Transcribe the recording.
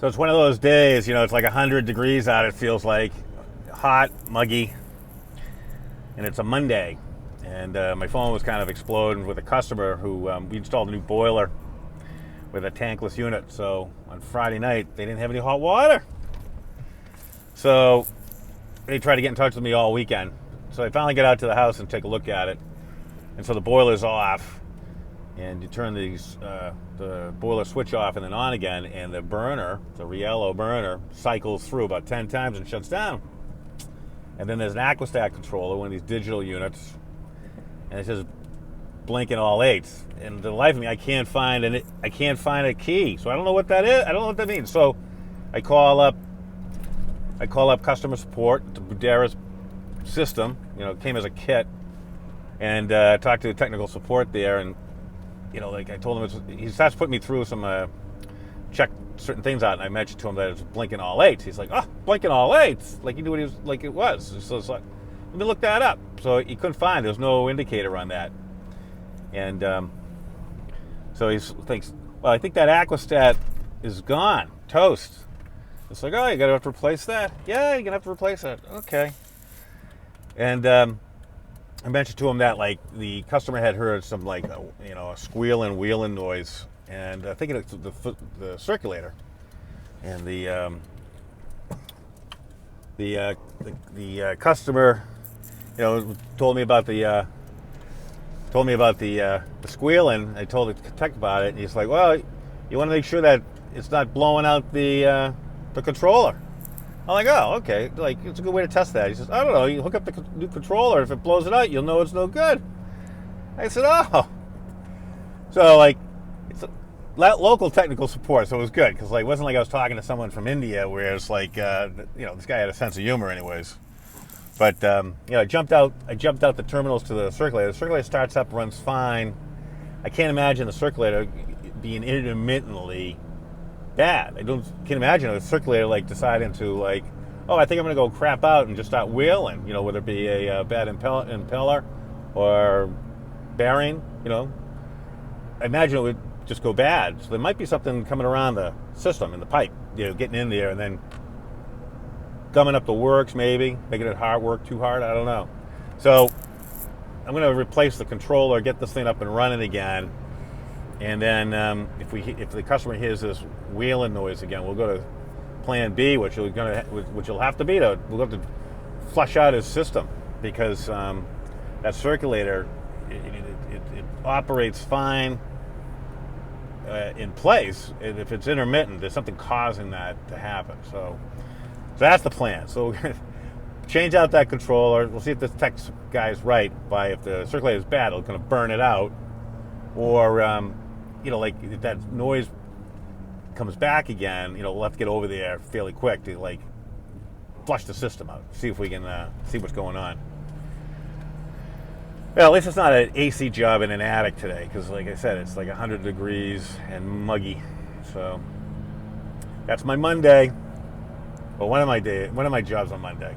So it's one of those days, it's like 100 degrees out, it feels like. Hot, muggy. And it's a Monday. And my phone was kind of exploding with a customer who, we installed a new boiler with a tankless unit. So on Friday night, they didn't have any hot water. So they tried to get in touch with me all weekend. So I finally get out to the house and take a look at it. And so the boiler's off. And you turn the boiler switch off and then on again, and the burner, the Riello burner, cycles through about 10 times and shuts down. And then there's an Aquastat controller, one of these digital units, and it says blinking all eights. And the life of me, I can't find a key. So I don't know what that is. I don't know what that means. So I call up customer support, the Buderous system. It came as a kit, and talked to the technical support there, and like I told him, he starts putting me through some, check certain things out, and I mentioned to him that it's blinking all eights. He's like, oh, blinking all eights? Like he knew what he was, like it was. So it's like, let me look that up. So he couldn't find, there was no indicator on that. And so he thinks, well, I think that Aquastat is gone, toast. It's like, oh, you're going to have to replace that? Yeah, you're going to have to replace that. Okay. And I mentioned to him that, like, the customer had heard some, like, a squealing, wheeling noise, and I think it's the circulator, and the customer, told me about the squealing. I told the tech about it, and he's like, well, you want to make sure that it's not blowing out the controller. I'm like, oh, okay. Like, it's a good way to test that. He says, I don't know. You hook up the new controller. If it blows it out, you'll know it's no good. I said, oh. So, like, it's a local technical support, so it was good. Because, like, it wasn't like I was talking to someone from India where it's like, this guy had a sense of humor anyways. But, I jumped out the terminals to the circulator. The circulator starts up, runs fine. I can't imagine the circulator being intermittently bad. Can't imagine a circulator like deciding to, like, oh, I think I'm going to go crap out and just start wheeling, whether it be a bad impeller or bearing, I imagine it would just go bad. So there might be something coming around the system in the pipe, getting in there and then gumming up the works, maybe making it work too hard. I don't know. So I'm going to replace the controller, get this thing up and running again. And then if the customer hears this wheeling noise again, we'll go to Plan B, which will have to be we'll have to flush out his system, because that circulator it operates fine in place. And if it's intermittent, there's something causing that to happen. So that's the plan. So we're gonna change out that controller. We'll see if the tech guy's right. If the circulator is bad, it's going to burn it out, or like if that noise comes back again, we'll have to get over there fairly quick to, like, flush the system out, see if we can see what's going on. Well, at least it's not an AC job in an attic today, because, like I said, it's like 100 degrees and muggy. So that's my Monday. Well, one of my jobs on Monday.